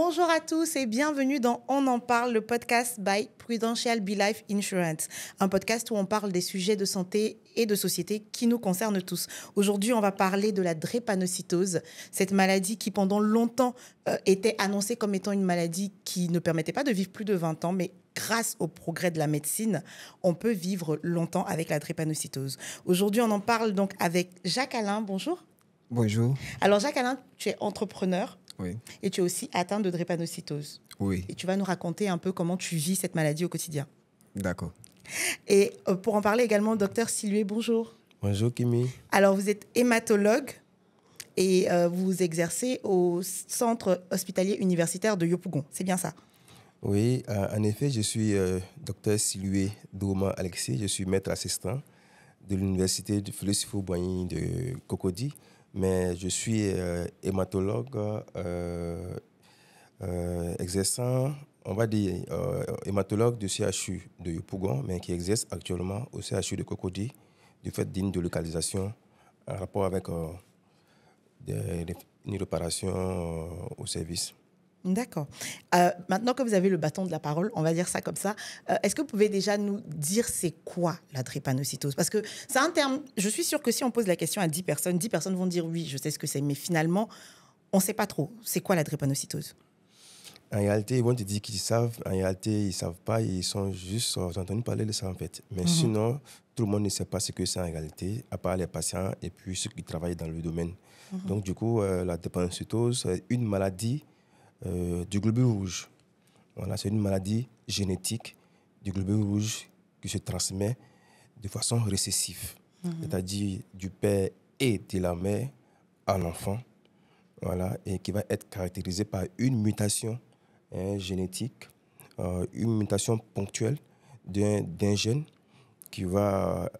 Bonjour à tous et bienvenue dans On en parle, le podcast by Prudential Be Life Insurance, un podcast où on parle des sujets de santé et de société qui nous concernent tous. Aujourd'hui, on va parler de la drépanocytose, cette maladie qui pendant longtemps était annoncée comme étant une maladie qui ne permettait pas de vivre plus de 20 ans, mais grâce au progrès de la médecine, on peut vivre longtemps avec la drépanocytose. Aujourd'hui, on en parle donc avec Jacques-Alain. Bonjour. Bonjour. Alors Jacques-Alain, tu es entrepreneur. Oui. Et tu es aussi atteint de drépanocytose. Oui. Et tu vas nous raconter un peu comment tu vis cette maladie au quotidien. D'accord. Et pour en parler également, docteur Silué, bonjour. Bonjour Kimi. Alors, vous êtes hématologue et vous exercez au centre hospitalier universitaire de Yopougon. C'est bien ça? Oui, en effet, je suis docteur Silué Douma Alexis. Je suis maître assistant de l'université de Félix Houphouët-Boigny de Cocody. Mais je suis hématologue exerçant, on va dire, hématologue du CHU de Yopougon, mais qui exerce actuellement au CHU de Cocody du fait d'une délocalisation en rapport avec une réparation au service. D'accord. Maintenant que vous avez le bâton de la parole, on va dire ça comme ça, est-ce que vous pouvez déjà nous dire c'est quoi la drépanocytose? Parce que c'est un terme, je suis sûre que si on pose la question à 10 personnes vont dire oui, je sais ce que c'est, mais finalement, on ne sait pas trop. C'est quoi la drépanocytose? En réalité, ils vont te dire qu'ils savent. En réalité, ils ne savent pas. Ils sont juste entendus parler de ça, en fait. Mais sinon, tout le monde ne sait pas ce que c'est en réalité, à part les patients et puis ceux qui travaillent dans le domaine. Donc, du coup, la drépanocytose, c'est une maladie du globule rouge. Voilà, c'est une maladie génétique du globule rouge qui se transmet de façon récessive, c'est-à-dire du père et de la mère à l'enfant, voilà, et qui va être caractérisée par une mutation génétique, une mutation ponctuelle d'un gène qui va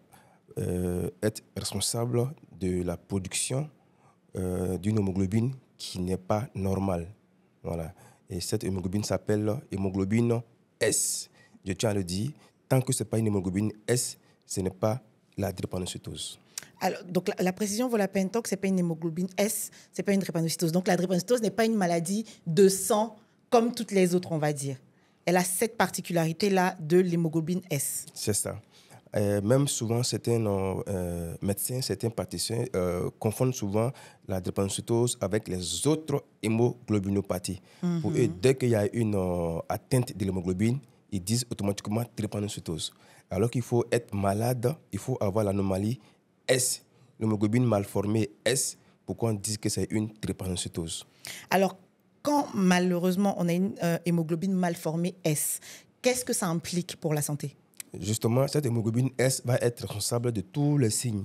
être responsable de la production d'une hémoglobine qui n'est pas normale. Voilà. Et cette hémoglobine s'appelle hémoglobine S. Je tiens à le dire, tant que ce n'est pas une hémoglobine S, ce n'est pas la drépanocytose. Alors, donc la précision vaut la peine tant que ce n'est pas une hémoglobine S, ce n'est pas une drépanocytose. Donc la drépanocytose n'est pas une maladie de sang comme toutes les autres, on va dire. Elle a cette particularité-là de l'hémoglobine S. C'est ça. Même souvent, certains médecins, certains praticiens confondent souvent la drépanocytose avec les autres hémoglobinopathies. Pour eux, dès qu'il y a une atteinte de l'hémoglobine, ils disent automatiquement drépanocytose. Alors qu'il faut être malade, il faut avoir l'anomalie S, l'hémoglobine mal formée S, pour qu'on dise que c'est une drépanocytose. Alors, quand malheureusement on a une hémoglobine mal formée S, qu'est-ce que ça implique pour la santé? Justement, cette hémoglobine S va être responsable de tous les signes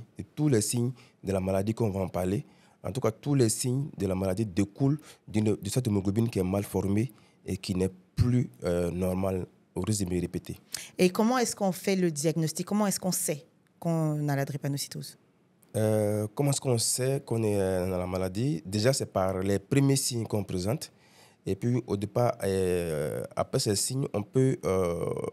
de la maladie qu'on va en parler. En tout cas, tous les signes de la maladie découlent de cette hémoglobine qui est mal formée et qui n'est plus normale, au risque de me répéter. Et comment est-ce qu'on fait le diagnostic? Comment est-ce qu'on sait qu'on a la drépanocytose? Comment est-ce qu'on sait qu'on est dans la maladie? Déjà, c'est par les premiers signes qu'on présente. Et puis, au départ, après ces signes, on peut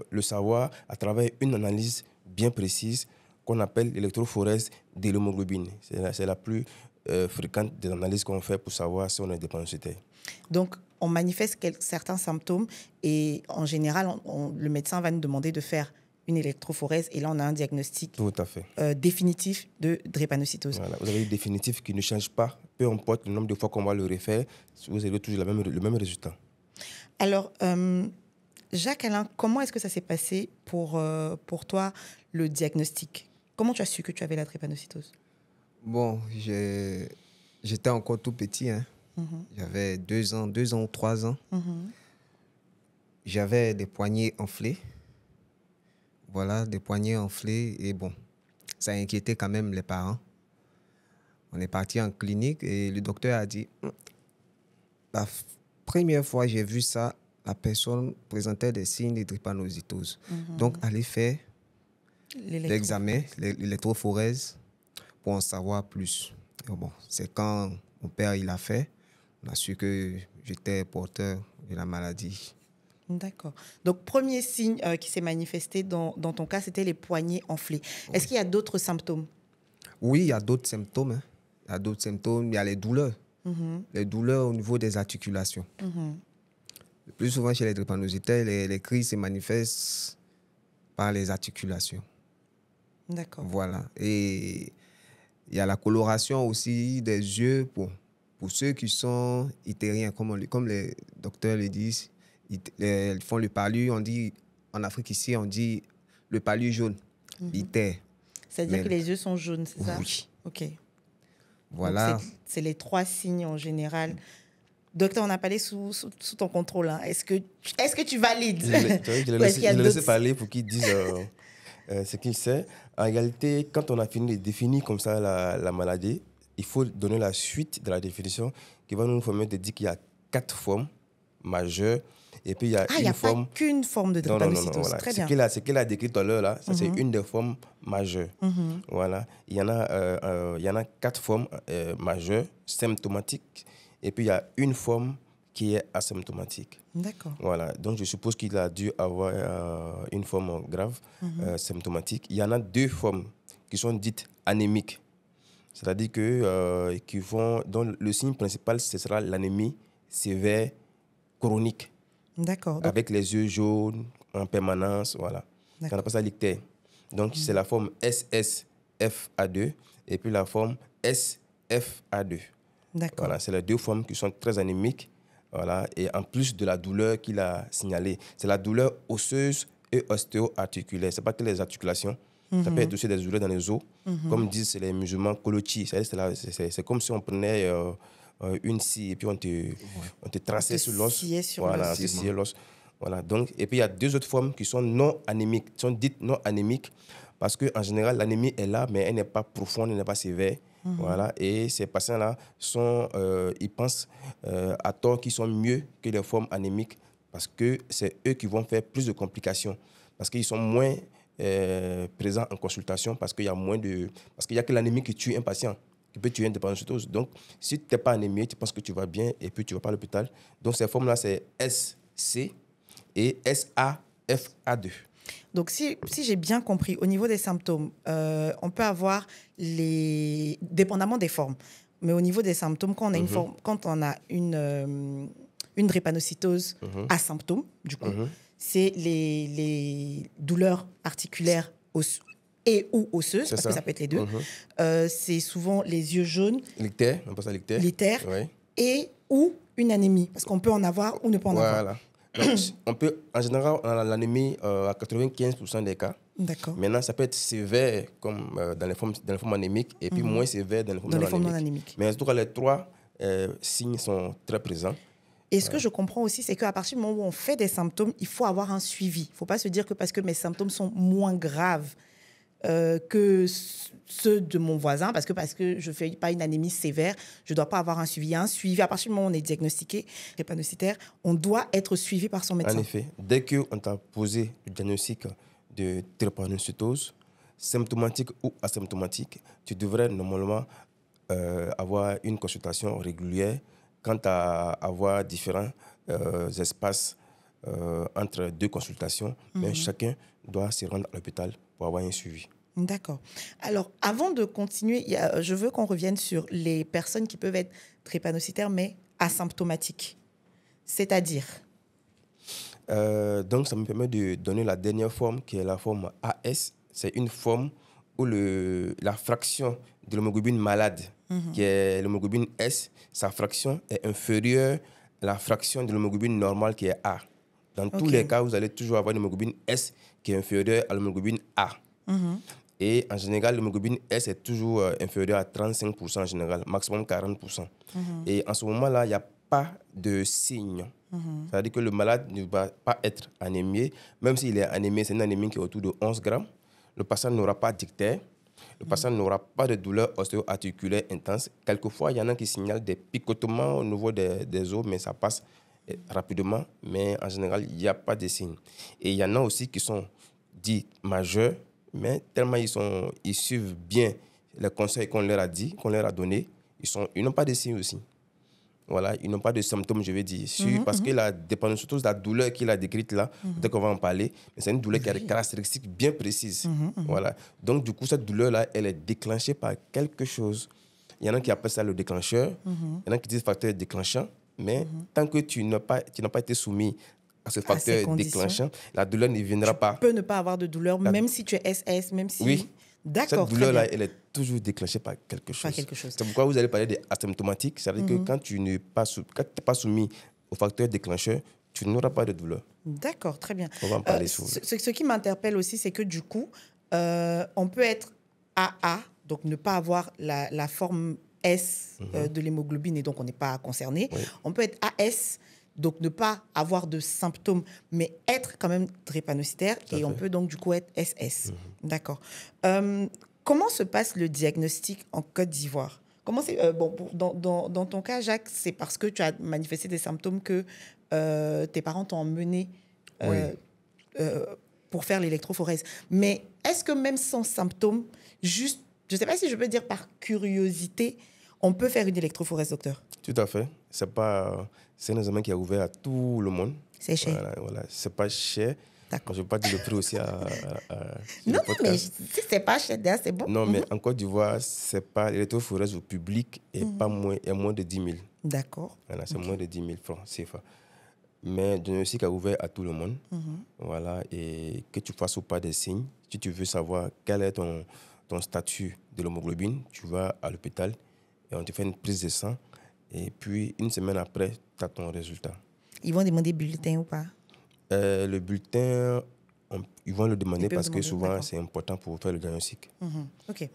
le savoir à travers une analyse bien précise qu'on appelle l'électrophorèse de l'hémoglobine. C'est la plus fréquente des analyses qu'on fait pour savoir si on est drépanocytaire. Donc, on manifeste certains symptômes et en général, le médecin va nous demander de faire une électrophorèse et là, on a un diagnostic Tout à fait. Définitif de drépanocytose. Voilà. Vous avez le définitif qui ne change pas. Peu importe le nombre de fois qu'on va le refaire, vous avez toujours le même résultat. Alors, Jacques-Alain, comment est-ce que ça s'est passé pour toi, le diagnostic? Comment tu as su que tu avais la drépanocytose? Bon, j'étais encore tout petit. Hein. J'avais 2 ans ou 3 ans. J'avais des poignets enflés. Voilà, des poignets enflés. Et bon, ça inquiétait quand même les parents. On est parti en clinique et le docteur a dit, la première fois que j'ai vu ça, la personne présentait des signes de drépanocytose. Donc, allez faire l'examen, l'électrophorèse, pour en savoir plus. Et bon, c'est quand mon père il a fait, on a su que j'étais porteur de la maladie. D'accord. Donc, premier signe qui s'est manifesté dans ton cas, c'était les poignets enflés. Oui. Est-ce qu'il y a d'autres symptômes? Oui, il y a d'autres symptômes. Hein. Il y a d'autres symptômes. Il y a les douleurs. Les douleurs au niveau des articulations. Le plus souvent, chez les drépanocytaires, les crises se manifestent par les articulations. D'accord. Voilà. Et il y a la coloration aussi des yeux pour ceux qui sont itériens, comme les docteurs le disent. Ils font le palu, on dit, en Afrique ici, on dit le palu jaune, iter. C'est-à-dire que les yeux sont jaunes, c'est ça? Oui. OK. Voilà. Donc, c'est les 3 signes en général. Docteur, on a parlé sous ton contrôle. Hein. Est-ce que tu valides? Je l'ai laissé parler pour qu'il dise ce qu'il sait. En réalité, quand on a fini de définir comme ça la maladie, il faut donner la suite de la définition qui va nous permettre de dire qu'il y a 4 formes majeures. Et puis, il y a il n'y a pas qu'une forme de drépanocytose. Voilà. Très bien. Ce qu'il a décrit tout à l'heure, là, ça, c'est une des formes majeures. Voilà. Il y en a 4 formes majeures, symptomatiques. Et puis, il y a une forme qui est asymptomatique. D'accord. Voilà. Donc, je suppose qu'il a dû avoir une forme grave, symptomatique. Il y en a 2 formes qui sont dites anémiques. C'est-à-dire dont le signe principal, ce sera l'anémie sévère chronique. D'accord. Donc, avec les yeux jaunes en permanence, voilà. On appelle ça l'ictère. Donc, c'est la forme SSFA2 et puis la forme SFA2. D'accord. Voilà, c'est les 2 formes qui sont très anémiques. Voilà, et en plus de la douleur qu'il a signalée, c'est la douleur osseuse et ostéo-articulaire. Ce n'est pas que les articulations. Ça peut être aussi des douleurs dans les os. Comme disent les musulmans, kolochi. C'est comme si on prenait une scie et puis on te traçait sur l'os. Voilà, on te sciait l'os. Voilà, donc, et puis il y a 2 autres formes qui sont non anémiques, qui sont dites non anémiques, parce qu'en général, l'anémie est là, mais elle n'est pas profonde, elle n'est pas sévère. Voilà, et ces patients-là, ils pensent à tort qu'ils sont mieux que les formes anémiques, parce que c'est eux qui vont faire plus de complications, parce qu'ils sont moins présents en consultation, parce qu'il y a que l'anémie qui tue un patient, qui peut tuer une drépanocytose. Donc, si tu n'es pas anémié, tu penses que tu vas bien et puis tu ne vas pas à l'hôpital. Donc, ces formes-là, c'est SC et SAFA2. Donc, si j'ai bien compris, au niveau des symptômes, on peut avoir dépendamment des formes, mais au niveau des symptômes, quand on a une drépanocytose à symptômes, du coup, c'est les douleurs articulaires et ou osseuses, parce que ça peut être les deux. C'est souvent les yeux jaunes. L'ictère, on passe à l'ictère. L'ictère, et ou une anémie, parce qu'on peut en avoir ou ne pas en avoir. Donc, en général, on a l'anémie à 95% des cas. D'accord. Maintenant, ça peut être sévère comme dans les formes anémiques et puis moins sévère dans les formes non anémiques. Mais en tout cas, les 3 signes sont très présents. Et ce que je comprends aussi, c'est qu'à partir du moment où on fait des symptômes, il faut avoir un suivi. Il ne faut pas se dire que parce que mes symptômes sont moins graves que ceux de mon voisin, parce que je ne fais pas une anémie sévère, je ne dois pas avoir un suivi. Il y a un suivi. À partir du moment où on est diagnostiqué drépanocytaire, on doit être suivi par son médecin. En effet, dès qu'on t'a posé le diagnostic de drépanocytose, symptomatique ou asymptomatique, tu devrais normalement avoir une consultation régulière quant à avoir différents espaces entre 2 consultations, mais chacun doit se rendre à l'hôpital pour avoir un suivi. D'accord. Alors, avant de continuer, je veux qu'on revienne sur les personnes qui peuvent être drépanocytaires, mais asymptomatiques. C'est-à-dire donc, ça me permet de donner la dernière forme, qui est la forme AS. C'est une forme où la fraction de l'hémoglobine malade, qui est l'hémoglobine S, sa fraction est inférieure à la fraction de l'hémoglobine normale, qui est A. Dans tous les cas, vous allez toujours avoir l'hémoglobine S qui est inférieure à l'hémoglobine A. Et en général, l'hémoglobine S est toujours inférieure à 35% en général, maximum 40%. Et en ce moment-là, il n'y a pas de signe. C'est-à-dire que le malade ne va pas être anémié. Même s'il est anémié, c'est une anémie qui est autour de 11 grammes. Le patient n'aura pas d'ictère. Le patient n'aura pas de douleur ostéo-articulaire intense. Quelquefois, il y en a qui signalent des picotements au niveau des os, mais ça passe rapidement. Mais en général, il n'y a pas de signes. Et il y en a aussi qui sont dits majeurs, mais tellement ils suivent bien les conseils qu'on leur a dit, qu'on leur a donnés, ils n'ont pas de signes aussi. Voilà, ils n'ont pas de symptômes, je vais dire. Parce que la drépanocytose, la douleur qu'il a décrite là, peut-être qu'on va en parler, mais c'est une douleur qui a des caractéristiques bien précises. Voilà. Donc, du coup, cette douleur-là, elle est déclenchée par quelque chose. Il y en a qui appellent ça le déclencheur. Il y en a qui disent facteur déclenchant. mais tant que tu n'as pas été soumis à ce ces facteur conditions. déclenchant, la douleur ne viendra pas. Tu peux ne pas avoir de douleur, même si tu es SS, même si... Oui. D'accord, Cette très bien. douleur-là, elle est toujours déclenchée par quelque chose. C'est pourquoi vous allez parler d'asymptomatique. Ça veut dire que quand tu n'es pas, pas soumis au facteur déclencheur, tu n'auras pas de douleur. D'accord, très bien. On va en parler ce qui m'interpelle aussi, c'est que du coup, on peut être AA, donc ne pas avoir la forme S de l'hémoglobine et donc on n'est pas concerné. Oui. On peut être AS, donc ne pas avoir de symptômes, mais être quand même drépanocytaire. Et on peut donc du coup être SS. D'accord. Comment se passe le diagnostic en Côte d'Ivoire? Comment c'est dans ton cas, Jacques, c'est parce que tu as manifesté des symptômes que tes parents t'ont emmené pour faire l'électrophorèse. Mais est-ce que même sans symptômes, juste, je ne sais pas si je peux dire par curiosité, on peut faire une électrophorèse, docteur? Tout à fait. C'est un examen qui est ouvert à tout le monde. C'est cher. Voilà. C'est pas cher. D'accord. Je ne vais pas dire le prix aussi non, mais si c'est pas cher, c'est bon. Non, mais en Côte d'Ivoire, c'est pas l'électrophorèse au public et pas moins de 10 000. D'accord. Voilà, c'est moins de 10 000 francs CFA. Mais le diagnostic est ouvert à tout le monde. Voilà, et que tu fasses ou pas des signes, si tu veux savoir quel est ton statut de l'hémoglobine, tu vas à l'hôpital et on te fait une prise de sang. Et puis, une semaine après, tu as ton résultat. Ils vont demander bulletin ou pas? Le bulletin, ils vont le demander parce que souvent, c'est important pour faire le diagnostic. OK.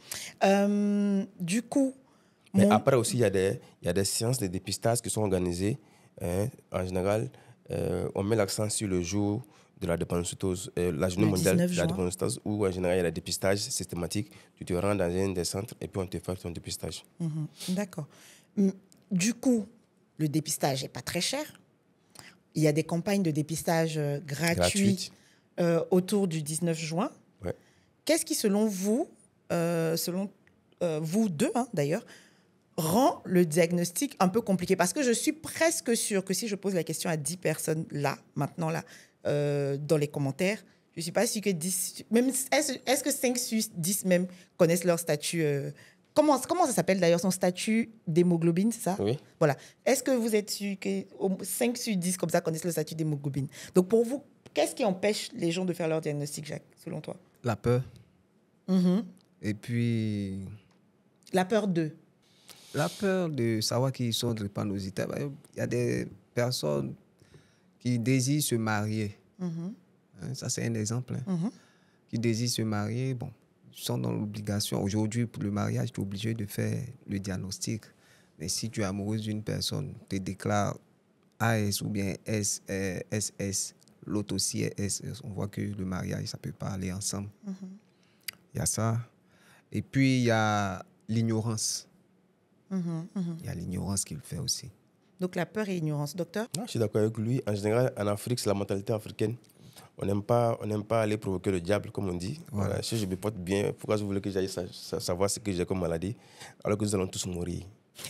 Du coup... Mais après aussi, il y a des séances de dépistage qui sont organisées. En général, on met l'accent sur le jour de la drépanocytose, la journée mondiale de la drépanocytose, où en général, il y a le dépistage systématique. Tu te rends dans un des centres et puis on te fait ton dépistage. D'accord. Du coup, le dépistage n'est pas très cher. Il y a des campagnes de dépistage gratuites autour du 19 juin. Ouais. Qu'est-ce qui, selon vous, vous deux d'ailleurs, rend le diagnostic un peu compliqué? Parce que je suis presque sûre que si je pose la question à 10 personnes maintenant, dans les commentaires, je ne suis pas sûre que 10... Même, est-ce que 5 sur 10 même connaissent leur statut comment ça s'appelle d'ailleurs, son statut d'hémoglobine, c'est ça? Oui. Voilà. Est-ce que vous êtes sûr que 5 sur 10 comme ça connaissent le statut d'hémoglobine? Donc pour vous, qu'est-ce qui empêche les gens de faire leur diagnostic, Jacques, selon toi? La peur. Et puis... La peur de? La peur de savoir qu'ils sont drépanocytaires. Il y a des personnes qui désirent se marier. Ça, c'est un exemple. Qui désirent se marier, bon, sont dans l'obligation. Aujourd'hui, pour le mariage, tu es obligé de faire le diagnostic. Mais si tu es amoureuse d'une personne, tu déclares AS ou bien SS, l'autre aussi est SS. On voit que le mariage, ça ne peut pas aller ensemble. Il y a ça. Et puis, il y a l'ignorance. Il y a l'ignorance qui le fait aussi. Donc, la peur et l'ignorance. Docteur? Non, je suis d'accord avec lui. En général, en Afrique, c'est la mentalité africaine. On n'aime pas aller provoquer le diable, comme on dit. Voilà. Si je me porte bien, pourquoi vous voulez que j'aille savoir ce que j'ai comme maladie, alors que nous allons tous mourir?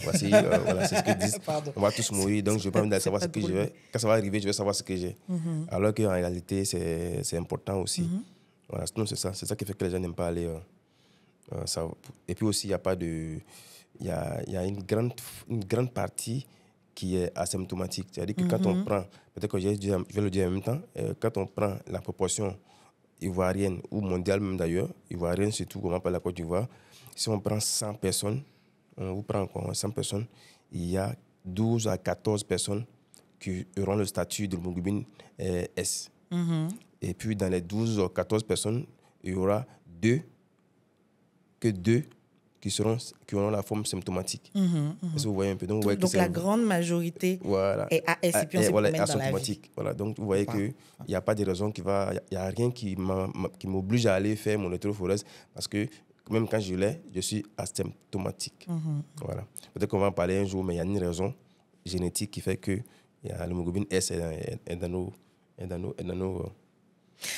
Voici, voilà, c'est ce qu'ils disent. On va tous mourir, donc je n'ai pas envie d'aller savoir ce que je vais. Quand ça va arriver, je vais savoir ce que j'ai. Alors qu'en réalité, c'est important aussi. Voilà, sinon, c'est ça qui fait que les gens n'aiment pas aller. Et puis aussi, il n'y a pas de... Il y a une grande partie qui est asymptomatique. C'est-à-dire que quand on prend, peut-être que je vais le dire en même temps, quand on prend la proportion ivoirienne ou mondiale même d'ailleurs, ivoirienne surtout, comme on appelle la Côte d'Ivoire, si on prend 100 personnes, on vous prend encore 100 personnes, il y a 12 à 14 personnes qui auront le statut de l'hémoglobine S. Et puis dans les 12 ou 14 personnes, il y aura deux qui auront la forme symptomatique. Est-ce que vous voyez un peu? Donc la grande majorité est AS et puis on se promène dans la vie. Voilà, donc vous voyez qu'il n'y a pas de raison il n'y a rien qui m'oblige à aller faire mon électrophorèse parce que même quand je l'ai, je suis asymptomatique. Voilà. Peut-être qu'on va en parler un jour, mais il y a une raison génétique qui fait que l'hémoglobine S est dans nos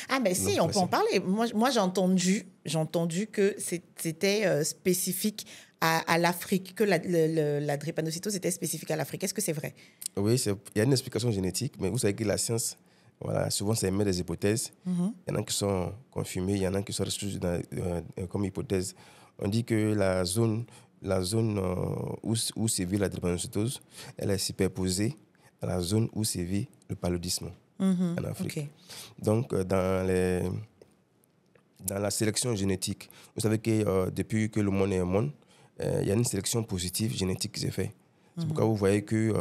Ah, mais si, on peut en parler. Moi j'ai entendu que c'était spécifique à l'Afrique, que la drépanocytose était spécifique à l'Afrique. Est-ce que c'est vrai? Oui, il y a une explication génétique, mais vous savez que la science, voilà, souvent, ça émet des hypothèses. Il y en a qui sont confirmées, il y en a qui sont reçues comme hypothèse. On dit que la zone la zone où sévit la drépanocytose, elle est superposée à la zone où sévit le paludisme en Afrique. Ok. Donc, dans la sélection génétique, vous savez que depuis que le monde est un monde, il y a une sélection positive génétique qui s'est faite. C'est pourquoi vous voyez que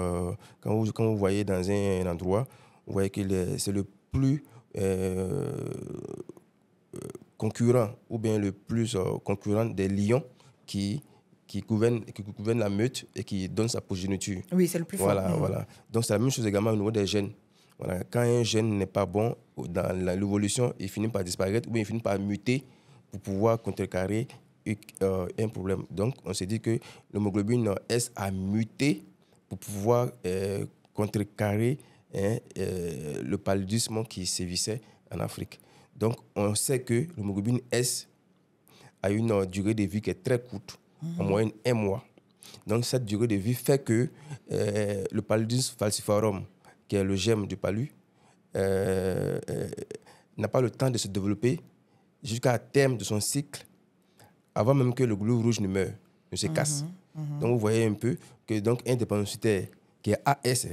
quand vous voyez dans un endroit, vous voyez que c'est le plus concurrent ou bien le plus concurrent des lions qui gouvernent la meute et qui donne sa progéniture. Oui, c'est le plus fort. Voilà. Donc, c'est la même chose également au niveau des gènes. Voilà. Quand un gène n'est pas bon dans l'évolution, il finit par disparaître ou bien il finit par muter pour pouvoir contrecarrer un problème. Donc, on s'est dit que l'hémoglobine S a muté pour pouvoir contrecarrer le paludisme qui sévissait en Afrique. Donc, on sait que l'hémoglobine S a une durée de vie qui est très courte, en moyenne 1 mois. Donc, cette durée de vie fait que le paludisme falciparum, qui est le germe du palu, n'a pas le temps de se développer jusqu'à terme de son cycle, avant même que le globule rouge ne meure, ne se casse. Donc, vous voyez un peu que donc, un drépanocytaire qui est AS,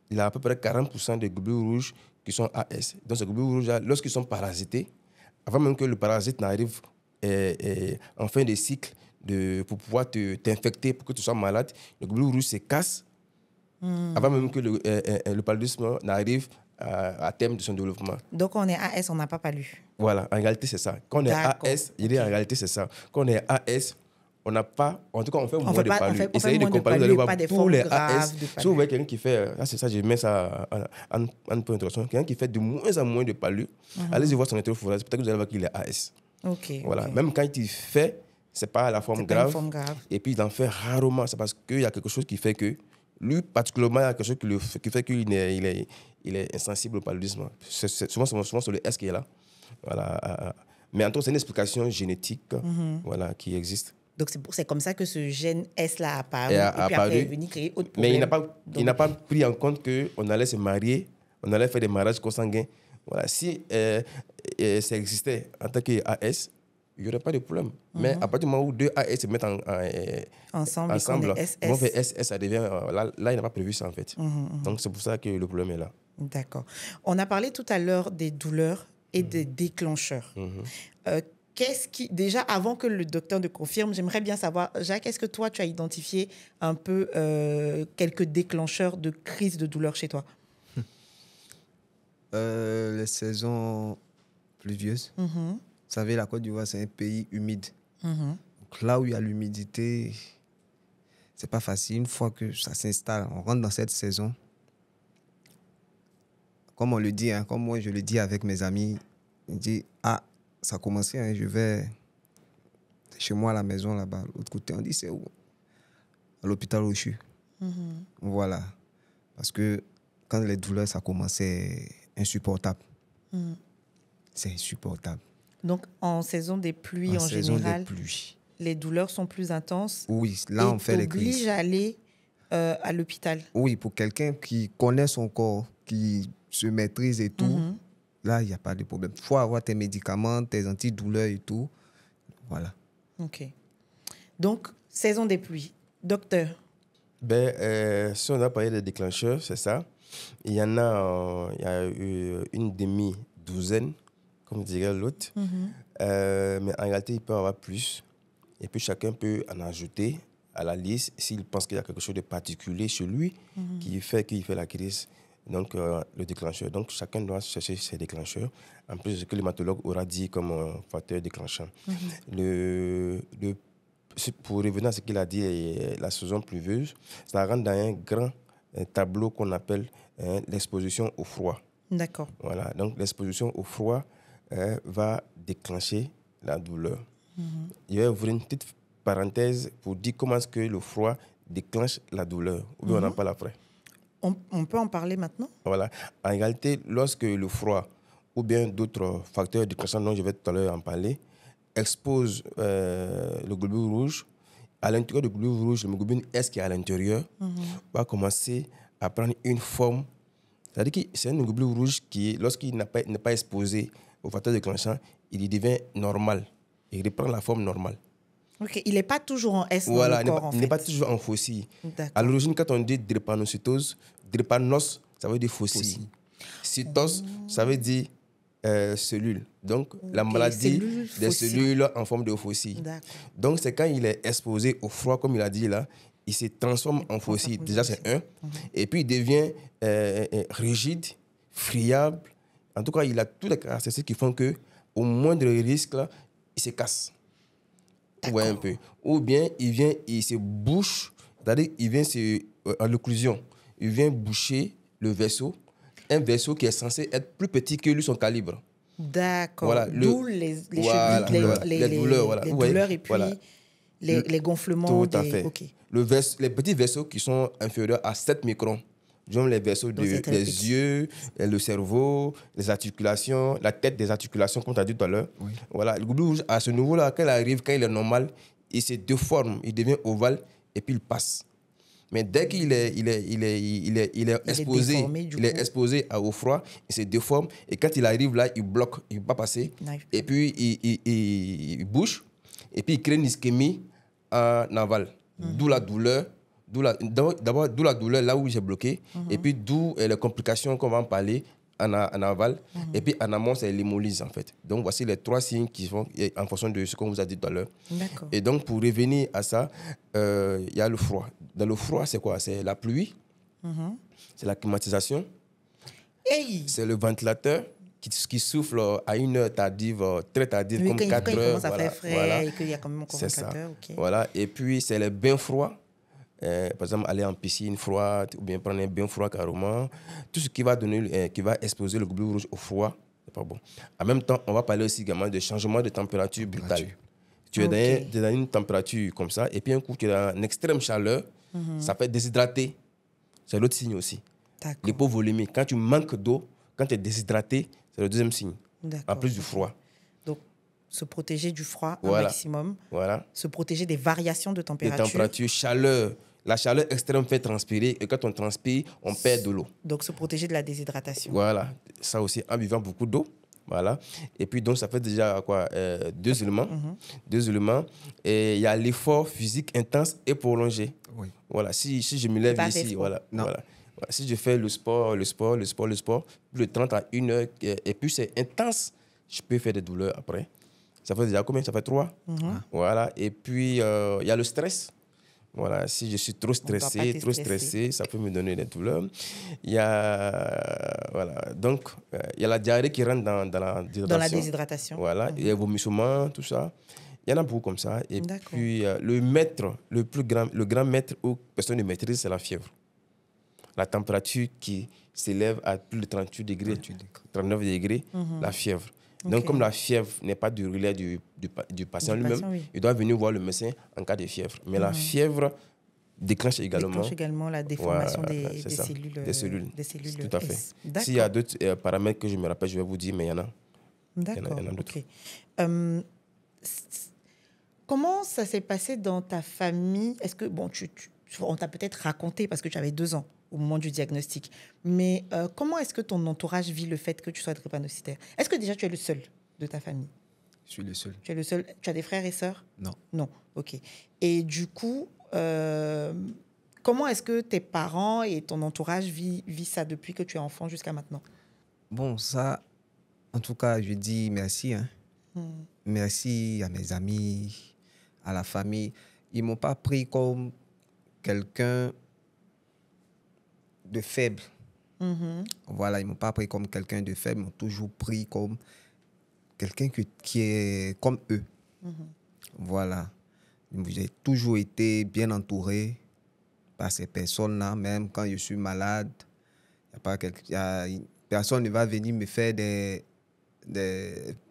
il a à peu près 40% des globules rouges qui sont AS. Donc, ces globules rouges, lorsqu'ils sont parasités, avant même que le parasite n'arrive en fin de cycle pour pouvoir t'infecter, pour que tu sois malade, le globule rouge se casse avant même que le paludisme n'arrive à terme de son développement. Donc, on est AS, on n'a pas palu. Voilà, en réalité, c'est ça. Quand on est AS, en réalité, c'est ça. Quand on est AS, on n'a pas... En tout cas, on fait moins de palu. Essayez de comparer, vous allez voir tous les AS. Si vous voyez quelqu'un qui fait... c'est ça, je mets ça en point d'introduction. Quelqu'un qui fait de moins en moins de palu, allez-y voir son électrophorèse, peut-être que vous allez voir qu'il est AS. Voilà. Même quand il fait, ce n'est pas la forme grave. Et puis, il en fait rarement. C'est parce qu'il y a quelque chose qui fait que... Lui, particulièrement, il y a quelque chose qui fait qu'il est insensible au paludisme. C'est souvent sur le S qui est là. Voilà. Mais en tout cas, c'est une explication génétique voilà, qui existe. Donc, c'est comme ça que ce gène S-là a apparu. Et puis après, il est venu créer autre problème. Mais il n'a pas pris en compte qu'on allait se marier, on allait faire des mariages consanguins. Voilà. Si ça existait en tant qu'AS, il n'y aurait pas de problème. Mais à partir du moment où deux AS se mettent ensemble on fait SS, ça devient... Là, il n'a pas prévu ça, en fait. Donc, c'est pour ça que le problème est là. D'accord. On a parlé tout à l'heure des douleurs et des déclencheurs. Déjà, avant que le docteur ne confirme, j'aimerais bien savoir, Jacques, est-ce que toi, tu as identifié un peu quelques déclencheurs de crise de douleur chez toi? Les saisons pluvieuses. Vous savez, la Côte d'Ivoire, c'est un pays humide. Donc là où il y a l'humidité, c'est pas facile. Une fois que ça s'installe, on rentre dans cette saison. Comme on le dit, comme moi je le dis avec mes amis, on dit, ça a commencé, je vais chez moi à la maison là-bas, l'autre côté. On dit, c'est où? À l'hôpital où je suis. Voilà. Parce que quand les douleurs, ça commence, c'est insupportable. C'est insupportable. Donc, en saison des pluies, en général, les douleurs sont plus intenses. Oui, là, on fait les crises. Oblige à aller à l'hôpital. Oui, pour quelqu'un qui connaît son corps, qui se maîtrise et tout, là, il n'y a pas de problème. Il faut avoir tes médicaments, tes antidouleurs et tout. Voilà. OK. Donc, saison des pluies. Docteur? Si on a parlé des déclencheurs, c'est ça. Il y a une demi-douzaine, comme dirait l'autre. Mais en réalité, il peut y avoir plus. Et puis, chacun peut en ajouter à la liste s'il pense qu'il y a quelque chose de particulier chez lui qui fait la crise. Donc, le déclencheur. Donc, chacun doit chercher ses déclencheurs. En plus de ce que l'hématologue aura dit comme facteur déclenchant. Pour revenir à ce qu'il a dit, la saison pluvieuse, ça rentre dans un grand tableau qu'on appelle l'exposition au froid. D'accord. Voilà. Donc, l'exposition au froid va déclencher la douleur. Je vais ouvrir une petite parenthèse pour dire comment est-ce que le froid déclenche la douleur. Ou bien on en parle après. On peut en parler maintenant? Voilà. En réalité, lorsque le froid ou bien d'autres facteurs déclenchants dont je vais tout à l'heure en parler expose le globule rouge, à l'intérieur du globule rouge, le globule S qui est à l'intérieur va commencer à prendre une forme. C'est-à-dire que c'est un globule rouge qui, lorsqu'il n'est pas exposé au facteur déclenchant, il devient normal. Il reprend la forme normale. Ok, il n'est pas toujours en S Voilà, dans le corps, il n'est pas toujours en faucille. D'accord. À l'origine, quand on dit drépanocytose, drépanos, ça veut dire faucille. Cytose, ça veut dire cellule. Donc, la maladie cellules des fossiles. cellules en forme de faucille. D'accord. Donc, c'est quand il est exposé au froid, comme il a dit là, il se transforme en faucille. forme de Déjà, c'est un. Et puis, il devient rigide, friable. En tout cas, il a toutes les caractéristiques qui font que, au moindre risque, là, il se casse. Ouais, un peu. Ou bien, il se bouche, c'est-à-dire, il vient en occlusion. Il vient boucher le vaisseau, un vaisseau qui est censé être plus petit que lui, son calibre. D'accord. Voilà, D'où les voilà, chevilles, les douleurs, voilà. les Ouais, douleurs et puis voilà. les gonflements. Tout à fait. Ok. Les petits vaisseaux qui sont inférieurs à 7 microns, genre les vaisseaux Donc, c'est très des petit. yeux, le cerveau, les articulations, la tête des articulations, comme tu as dit tout à l'heure. Oui. Voilà. Le globule rouge, à ce niveau-là, quand il arrive, quand il est normal, il se déforme, il devient ovale et puis il passe. Mais dès qu'il est, il est exposé, déformé, il est exposé au froid, il se déforme et quand il arrive là, il bloque, il ne peut pas passer. Et puis il bouge et puis il crée une ischémie en aval. D'où la douleur. D'abord, d'où la douleur là où j'ai bloqué. Et puis d'où les complications qu'on va en parler en aval. Et puis en amont, c'est l'hémolyse en fait. Donc voici les 3 signes qui vont en fonction de ce qu'on vous a dit tout à l'heure. Et donc pour revenir à ça, il y a le froid. Dans le froid, c'est quoi? C'est la pluie, c'est la climatisation, c'est le ventilateur qui souffle à une heure tardive, très tardive, comme 4 heures. Quand il commence à faire frais et qu'il y a quand même encore 4 heures. Okay. Voilà. Et puis, c'est les bains froids. Par exemple, aller en piscine froide ou bien prendre un bain froid carrément. Tout ce qui va qui va exposer le globule rouge au froid, c'est pas bon. En même temps, on va parler aussi également de changement de température brutale. Tu es dans une température comme ça, et puis un coup, tu es dans une extrême chaleur, ça fait déshydrater. C'est l'autre signe aussi. L'hypovolémie. Quand tu manques d'eau, quand tu es déshydraté, c'est le deuxième signe. En plus du froid. Donc, se protéger du froid au maximum. Voilà. Se protéger des variations de température. Des températures, chaleur. La chaleur extrême fait transpirer et quand on transpire, on perd de l'eau. Donc, se protéger de la déshydratation. Voilà. Ça aussi, en buvant beaucoup d'eau. Voilà. Et puis, donc, ça fait déjà quoi, 2 éléments. 2 éléments. Et il y a l'effort physique intense et prolongé. Oui. Voilà. Si je me lève ici, voilà. Si je fais le sport, plus de 30 à 1 heure, et puis c'est intense, je peux faire des douleurs après. Ça fait déjà combien? Ça fait 3. Voilà. Et puis, il y a le stress. Voilà. Si je suis trop stressé, ça peut me donner des douleurs. Il y a, voilà. Donc, il y a la diarrhée qui rentre dans la déshydratation. Dans la déshydratation. Voilà. Il y a le vomissement, tout ça. Il y en a beaucoup comme ça. Et puis, le grand maître où personne ne maîtrise, c'est la fièvre. La température qui s'élève à plus de 38 degrés, 39 degrés, la fièvre. Donc, comme la fièvre n'est pas du relais du patient lui-même, il doit venir voir le médecin en cas de fièvre. Mais la fièvre déclenche également la déformation des cellules. Tout à fait. S'il y a d'autres paramètres que je me rappelle, je vais vous dire, mais il y en a. D'accord. Il y en a d'autres. Comment ça s'est passé dans ta famille? Est-ce que, on t'a peut-être raconté parce que tu avais 2 ans au moment du diagnostic. Mais comment est-ce que ton entourage vit le fait que tu sois drépanocytaire? Est-ce que déjà tu es le seul de ta famille? Je suis le seul. Tu es le seul. Tu as des frères et sœurs? Non. Non, ok. Et du coup, comment est-ce que tes parents et ton entourage vivent ça depuis que tu es enfant jusqu'à maintenant? Bon, ça, en tout cas, je dis merci. Merci à mes amis, à la famille. Ils ne m'ont pas pris comme quelqu'un de faible. Voilà, ils ne m'ont pas pris comme quelqu'un de faible, ils m'ont toujours pris comme quelqu'un qui est comme eux. Voilà. J'ai toujours été bien entouré par ces personnes-là, même quand je suis malade. Personne ne va venir me faire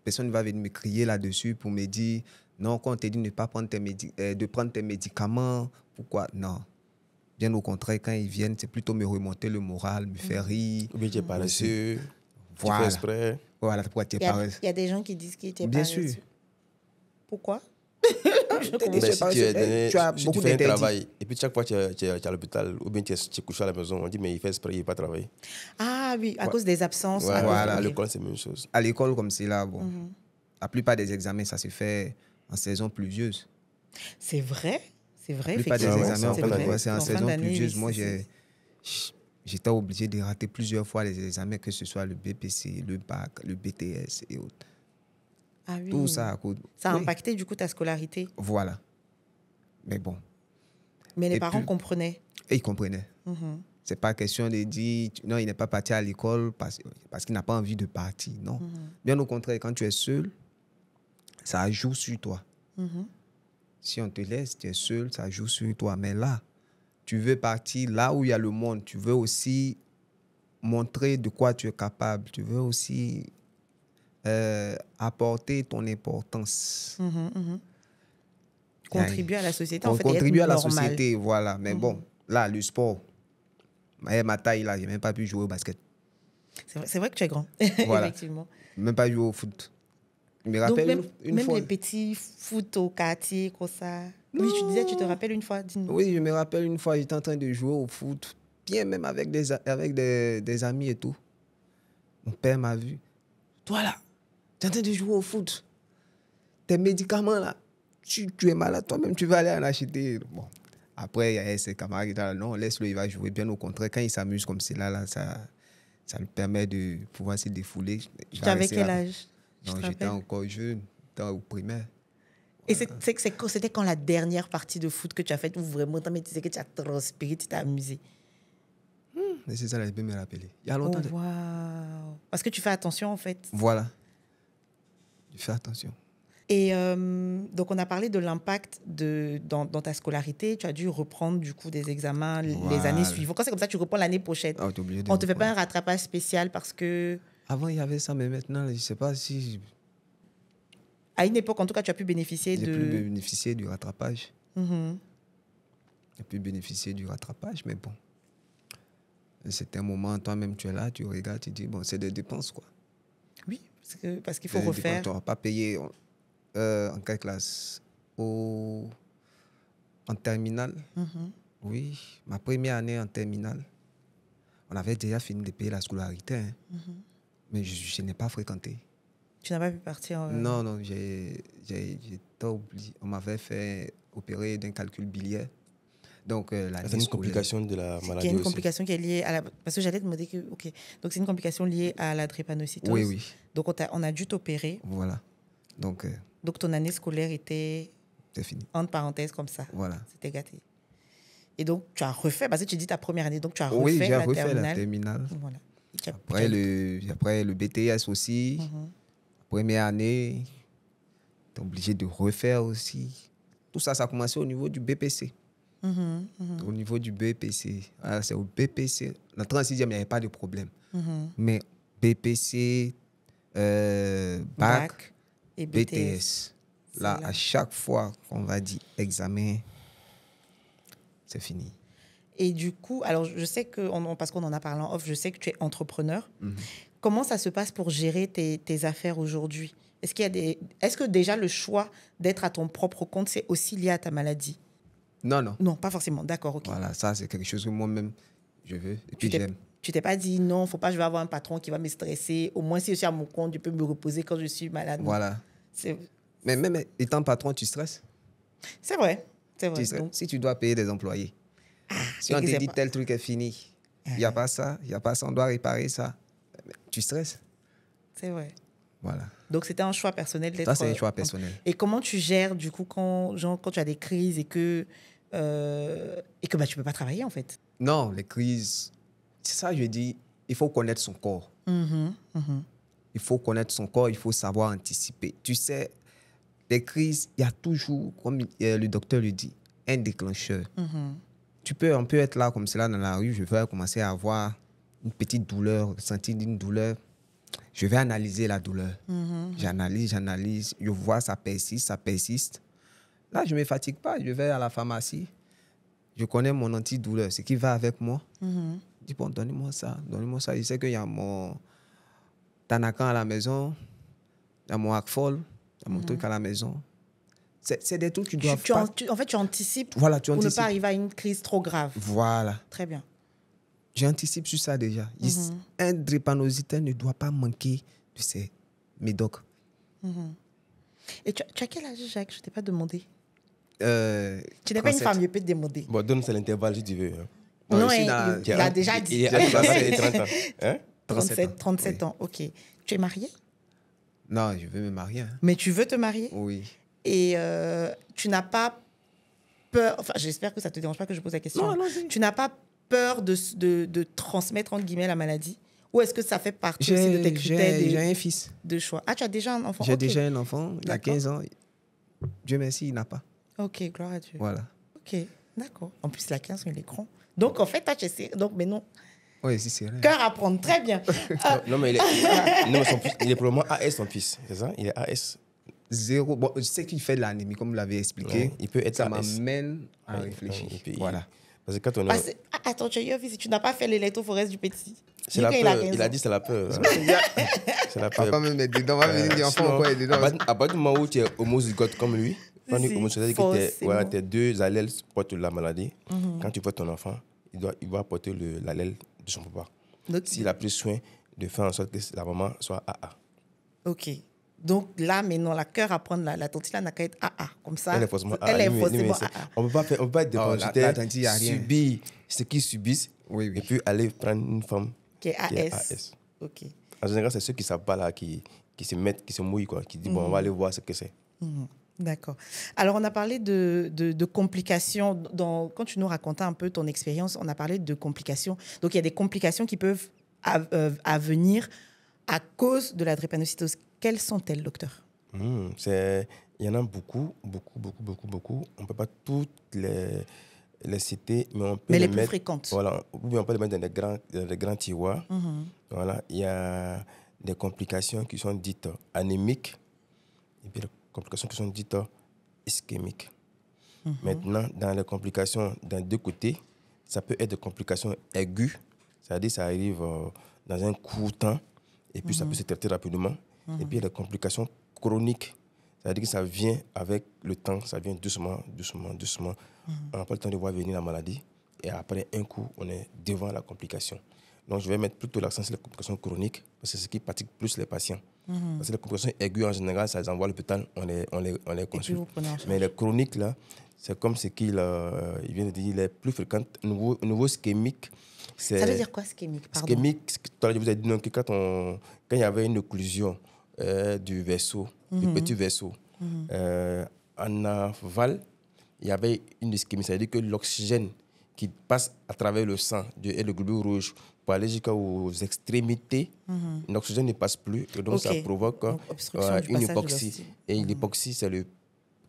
personne ne va venir me crier là-dessus pour me dire non, quand on te dit de prendre tes médicaments, pourquoi? Non. Bien au contraire, quand ils viennent, c'est plutôt me remonter le moral, me faire rire. Ou bien tu es paresseux, voilà. Tu fais exprès. Voilà, pourquoi tu es paresseux. Il y a des gens qui disent qu'ils étaient paresseux. Bien sûr. Pourquoi? Si tu fais un travail et puis chaque fois tu es à l'hôpital ou bien tu es couché à la maison, on dit mais il fait exprès, il ne va pas travailler. Ah oui, à cause des absences. Voilà, à l'école c'est la même chose. À l'école comme c'est là, bon. La plupart des examens, ça se fait en saison pluvieuse. C'est vrai, La plupart des effectivement. examens, examens, en fait, c'est en En fin saison d'année, pluvieuse. oui, Moi, j'étais obligé de rater plusieurs fois les examens, que ce soit le BPC, le bac, le BTS et autres. Ah oui. Tout ça à cause. Ça a Oui, impacté du coup ta scolarité. voilà. Mais bon. Mais les Et parents puis- comprenaient. Et ils comprenaient. Mhm. C'est pas question de dire non, il n'est pas parti à l'école parce qu'il n'a pas envie de partir. Non. Bien au contraire, quand tu es seul, ça joue sur toi. Mhm. Si on te laisse, tu es seul, ça joue sur toi. Mais là, tu veux partir là où il y a le monde. Tu veux aussi montrer de quoi tu es capable. Tu veux aussi apporter ton importance. Mhm, mhm. Contribuer à la société, en On fait, et être contribue à la normal. société, voilà. Mais bon, là, le sport, ma taille, là, j'ai même pas pu jouer au basket. C'est vrai que tu es grand, Voilà. effectivement. Même pas jouer au foot. Je me Donc, rappelle même, une même fois. les petits foot au quartier, comme ça. Oui, tu disais, tu te rappelles une fois. Dis-nous. Oui, je me rappelle une fois, j'étais en train de jouer au foot, bien même avec des amis et tout. Mon père m'a vu. Toi là, tu es en train de jouer au foot. Tes médicaments là, tu es malade toi-même, tu vas aller en acheter. Bon. Après, il y a ses camarades qui disent non, laisse-le, il va jouer. Bien au contraire, quand il s'amuse comme cela, là, ça lui permet de pouvoir se défouler. Il Tu va avais rester quel là. âge? Tu Non, te j'étais rappelles? encore jeune, j'étais au primaire. Et c'était quand la dernière partie de foot que tu as faite où vraiment, tu sais que tu as transpiré, tu t'es amusé. Mais c'est ça, là, je peux me rappeler. Il y a Oh, longtemps. waouh. Parce que tu fais attention, en fait. Voilà. Je fais attention. Et donc, on a parlé de l'impact dans ta scolarité. Tu as dû reprendre, du coup, des examens les Voilà. années suivantes. Quand c'est comme ça, tu reprends l'année prochaine. Ah, t'es obligé de On ne te fait pas un reprendre. rattrapage spécial parce que, Avant, il y avait ça, mais maintenant, je ne sais pas si à une époque, en tout cas, tu as pu bénéficier j'ai de... pu bénéficier du rattrapage. Mhm. J'ai pu bénéficier du rattrapage, mais bon. C'est un moment, toi-même, tu es là, tu regardes, tu dis, bon, c'est des dépenses, quoi. Oui, parce qu'il faut C'est des refaire. dépenses. Tu n'auras pas payé en quelle classe En terminale. Mhm. Oui, ma première année en terminale, on avait déjà fini de payer la scolarité, hein. Mais je n'ai pas fréquenté. Tu n'as pas pu partir. Non, non, j'étais oublié. On m'avait fait opérer d'un calcul biliaire. Donc, C'est l'année une scolaire. complication de la Il y a maladie une aussi. complication qui est liée à la... Parce que j'allais te demander que... OK. Donc, c'est une complication liée à la drépanocytose. Oui, oui, Donc, on a dû t'opérer. voilà. Donc, Donc, ton année scolaire était, c'est fini. entre parenthèses, comme ça. Voilà. C'était gâté. Et donc, tu as refait... Parce que tu dis ta première année. Donc, tu as Oui, refait j'ai la refait la terminale. terminale. Voilà. Et tu as- Après le BTS aussi, Mhm. première année, tu es obligé de refaire aussi. Tout ça, ça a commencé au niveau du BPC. Mhm. Mhm. Au niveau du BPC. Ah, c'est au BPC. La 36e, il n'y avait pas de problème. Mhm. Mais BPC, bac, et BTS. Là, C'est là. à chaque fois qu'on va dire examen, c'est fini. Et du coup, alors je sais que, parce qu'on en a parlé en off, je sais que tu es entrepreneur. Mhm. Comment ça se passe pour gérer tes affaires aujourd'hui? Est-ce que déjà le choix d'être à ton propre compte, c'est aussi lié à ta maladie? Non, non. Non, pas forcément. D'accord, ok. Voilà, ça, c'est quelque chose que moi-même, je veux. Et puis, j'aime. Tu t'es pas dit non, faut pas, je vais avoir un patron qui va me stresser. Au moins, si je suis à mon compte, je peux me reposer quand je suis malade. Non. Voilà. C'est Mais même étant patron, tu stresses. c'est vrai. C'est Tu vrai. stresses. Donc, Si tu dois payer des employés. Si on et que te c'est dit pas- tel truc est fini, il n'y a pas ça, il n'y a pas ça, on doit réparer ça. Tu stresses. c'est vrai. Voilà. Donc, c'était un choix personnel d'être. Ça, c'est un choix personnel. Et comment tu gères, du coup, quand tu as des crises et que bah, tu peux pas travailler, en fait? Non, les crises, c'est ça, je dis, il faut connaître son corps. Mhm, mhm. Il faut connaître son corps, il faut savoir anticiper. Tu sais, les crises, il y a toujours, comme le docteur le dit, un déclencheur. Mhm. On peut être là comme cela dans la rue, je vais commencer à avoir une petite douleur, ressentir une douleur. Je vais analyser la douleur. J'analyse, je vois ça persiste. Là, je ne me fatigue pas, je vais à la pharmacie. Je connais mon antidouleur, ce qui va avec moi. Mhm. Je dis, bon, donnez-moi ça. Je sais qu'il y a mon Tanakan à la maison, il y a mon Akfol, il y a mon truc à la maison. C'est des trucs que tu dois pas... En fait, tu anticipes Voilà, tu pour ne anticipes. pas arriver à une crise trop grave. Voilà. Très bien. J'anticipe sur ça déjà. Un drépanocytaire ne doit pas manquer de ses médocs. Et tu as quel âge, Jacques? Je ne t'ai pas demandé. Tu n'es pas une femme, je peux te demander. Bon, donne ça l'intervalle si tu veux. Hein. Non, ici, il a déjà dit. Il a 30 ans. Hein? 37 ans, ok. Tu es marié? Non, je veux me marier. Hein. Mais tu veux te marier? Oui. Et tu n'as pas peur, enfin j'espère que ça ne te dérange pas que je pose la question. Non, non, tu n'as pas peur de transmettre entre guillemets la maladie? Ou est-ce que ça fait partie aussi de tes critères J'ai un fils. De choix? Ah, tu as déjà un enfant? J'ai déjà un enfant, il a 15 ans. Dieu merci, il n'a pas. Ok, gloire à Dieu. Voilà. Ok, d'accord. En plus, il a 15 ans, il est grand. Donc en fait, toi, tu essaies. Donc, mais non. Oui, si, c'est vrai. Cœur à prendre, très bien. Non, mais il est probablement AS, son fils, c'est ça? Il est AS. 0. Bon, je sais qu'il fait de l'anémie, comme vous l'avez expliqué. Ouais, il peut être ça AS. m'amène à réfléchir. Voilà. Parce que quand on est... Attends, tu as eu un fils et tu n'as pas fait l'électrophorèse du petit. C'est la peur. Il a dit c'est la peur. C'est la peur. Papa même est dedans. On va venir dire enfant quoi est dedans. À partir du moment où tu es homozygote comme lui, quand tu es homozygote, que tes deux allèles portent la maladie, quand tu vois ton enfant, il va porter l'allèle de son papa. S'il a pris soin de faire en sorte que la maman soit AA. Ok. Donc là, maintenant, la cœur à prendre, la tante n'a qu'à être AA. Comme ça, elle est forcément AA. On ne peut pas être dépositaire, subir ce qu'ils subissent, et puis aller prendre une femme qui est AS. Ok. En général, c'est ceux qui ne savent pas là, qui se mouillent, quoi, qui disent, bon, on va aller voir ce que c'est. D'accord. Alors, on a parlé de complications. Quand tu nous racontais un peu ton expérience, on a parlé de complications. Donc, il y a des complications qui peuvent venir à cause de la drépanocytose. Quelles sont-elles, docteur? Il y en a beaucoup. On ne peut pas toutes les citer, mais on peut les mettre, plus fréquentes. Voilà, on peut les mettre dans des grands tiroirs. Voilà, il y a des complications qui sont dites anémiques et puis des complications qui sont dites ischémiques. Maintenant, dans les complications d'un deux côtés, ça peut être des complications aiguës, c'est-à-dire ça arrive dans un court temps et puis ça peut se traiter rapidement. Et puis il y a des complications chroniques, c'est-à-dire que ça vient avec le temps, ça vient doucement. On n'a pas le temps de voir venir la maladie. Et après, un coup, on est devant la complication. Donc, je vais mettre plutôt l'accent sur les complications chroniques, parce que c'est ce qui pratique plus les patients. Parce que les complications aiguës, en général, ça les envoie à l'hôpital, on les consulte. Mais les chroniques, là, c'est comme ce qu'il vient de dire, il est plus fréquent. Au niveau ischémique, ça veut dire quoi, ischémique? Pardon. Ischémique, je vous ai dit que quand il y avait une occlusion du vaisseau, du petit vaisseau, en aval, il y avait une ischémie. C'est-à-dire que l'oxygène qui passe à travers le sang et le globule rouge pour aller jusqu'aux extrémités, l'oxygène ne passe plus. Et donc, ça provoque une hypoxie. Et l'hypoxie,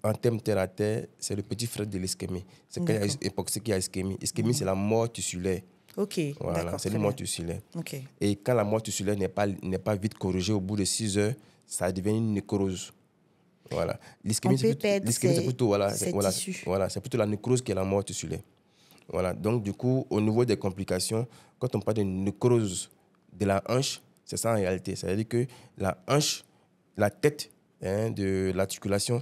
en termes terre à terre, c'est le petit frère de l'ischémie. C'est quand il y a hypoxie qu'il y a ischémie. Ischémie, c'est la mort tissulaire. Ok, voilà, c'est une mort tissulaire. Okay. Et quand la mort tissulaire n'est pas vite corrigée, au bout de 6 heures, ça devient une nécrose. Voilà. L'ischémie, c'est plutôt, c'est plutôt la nécrose qui est la mort tissulaire. Voilà. Donc, du coup, au niveau des complications, quand on parle de nécrose de la hanche, c'est ça en réalité. C'est-à-dire que la hanche, la tête de l'articulation,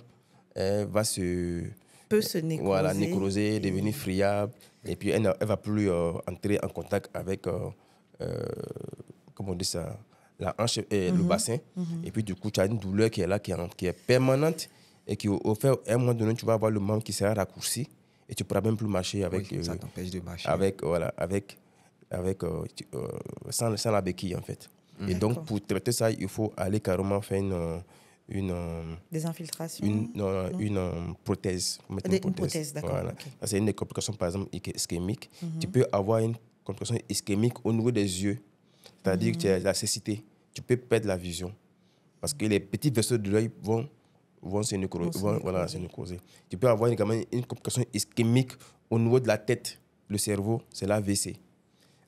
peut se nécroser. Voilà, nécroser, devenir friable. Et puis, elle ne va plus entrer en contact avec, comment on dit ça, la hanche et le bassin. Et puis, du coup, tu as une douleur qui est là, qui est permanente. Et qui, au fait, à un moment donné, tu vas avoir le membre qui sera raccourci. Et tu ne pourras même plus marcher avec... ça t'empêche de marcher. Sans la béquille, en fait. Et donc, pour traiter ça, il faut aller carrément faire des infiltrations. Une prothèse. Une prothèse, d'accord. Voilà. Okay. C'est une des complications, par exemple, ischémiques. Tu peux avoir une complication ischémique au niveau des yeux. C'est-à-dire que tu as la cécité. Tu peux perdre la vision. Parce que les petits vaisseaux de l'œil vont se nécroser. Tu peux avoir également une complication ischémique au niveau de la tête. Le cerveau, c'est l'AVC.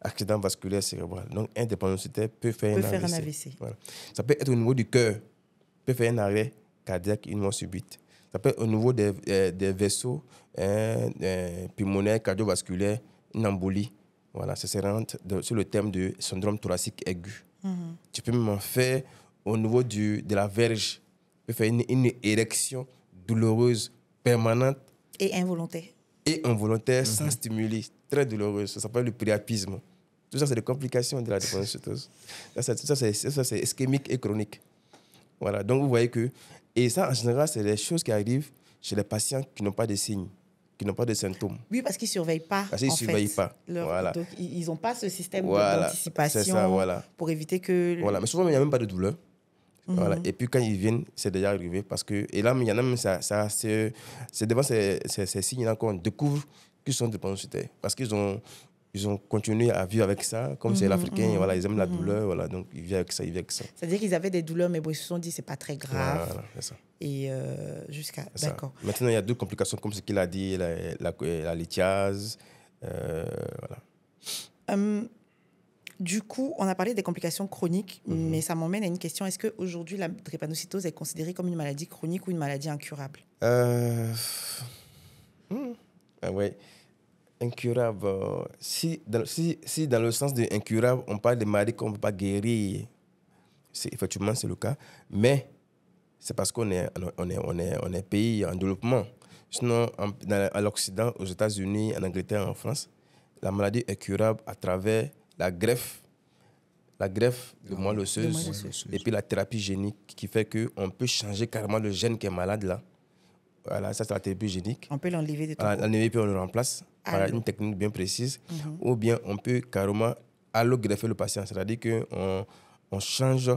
Accident vasculaire cérébral. Donc, un drépanocytaire peut faire un AVC. Voilà. Ça peut être au niveau du cœur. Peut faire un arrêt cardiaque, une mort subite. Ça peut être au niveau des vaisseaux pulmonaires, cardiovasculaires, une embolie. Voilà, ça se rentre sur le thème du syndrome thoracique aigu. Tu peux même en faire au niveau de la verge. Tu peux faire une érection douloureuse, permanente. Et involontaire. Sans stimuli, très douloureuse. Ça s'appelle le priapisme. Tout ça, c'est des complications de la drépanocytose. Ça, c'est ischémique et chronique. Voilà, donc vous voyez que... Et ça, en général, c'est des choses qui arrivent chez les patients qui n'ont pas de signes, qui n'ont pas de symptômes. Oui, parce qu'ils ne surveillent pas. Parce qu'ils ne surveillent pas. Donc, ils n'ont pas ce système Voilà. d'anticipation C'est ça, voilà. pour éviter que... Voilà, mais souvent, il n'y a même pas de douleur. Voilà. Et puis, quand ils viennent, c'est déjà arrivé. Parce que, et là, il y en a même, c'est devant ces signes-là qu'on découvre qu'ils sont dépendants. Parce qu'ils ont continué à vivre avec ça, comme c'est l'Africain, voilà, ils aiment la douleur, voilà, donc ils vivent avec ça, C'est-à-dire qu'ils avaient des douleurs, mais bon, ils se sont dit, c'est pas très grave. Voilà, c'est ça. Et jusqu'à... D'accord. Maintenant, il y a d'autres complications, comme ce qu'il a dit, la lithiase, voilà. Du coup, on a parlé des complications chroniques, mais ça m'emmène à une question. Est-ce qu'aujourd'hui, la drépanocytose est considérée comme une maladie chronique ou une maladie incurable? Ouais. Incurable. Si dans le sens de incurable, on parle de maladies qu'on ne peut pas guérir, effectivement, c'est le cas. Mais c'est parce qu'on est pays en développement. Sinon, à l'Occident, aux États-Unis, en Angleterre, en France, la maladie est curable à travers la greffe de moelle osseuse et puis la thérapie génique qui fait qu'on peut changer carrément le gène qui est malade là. Voilà, ça c'est la thérapie génique. On peut l'enlever de tout. L'enlever puis on le remplace par une technique bien précise. Ou bien on peut carrément allogreffer le patient, c'est-à-dire qu'on change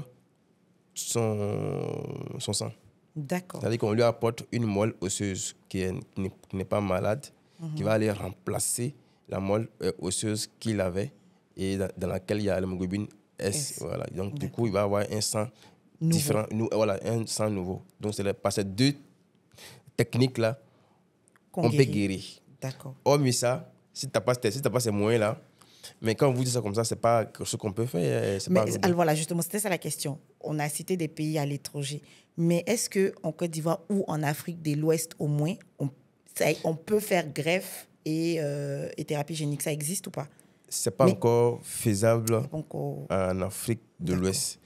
son sang. D'accord. C'est-à-dire qu'on lui apporte une moelle osseuse qui n'est pas malade, qui va aller remplacer la moelle osseuse qu'il avait et dans laquelle il y a l'hémoglobine S. Voilà. Donc du coup, il va avoir un sang différent, voilà, un sang nouveau. Donc c'est par ces deux techniques-là qu'on peut guérir. D'accord. Hormis ça, si tu n'as pas ces moyens-là, mais quand on vous dit ça comme ça, ce n'est pas quelque chose qu'on peut faire. Alors voilà, justement, c'était ça la question. On a cité des pays à l'étranger. Mais est-ce qu'en Côte d'Ivoire ou en Afrique de l'Ouest au moins, on peut faire greffe et thérapie génique? Ça existe ou pas? Ce n'est pas encore faisable en Afrique de l'Ouest.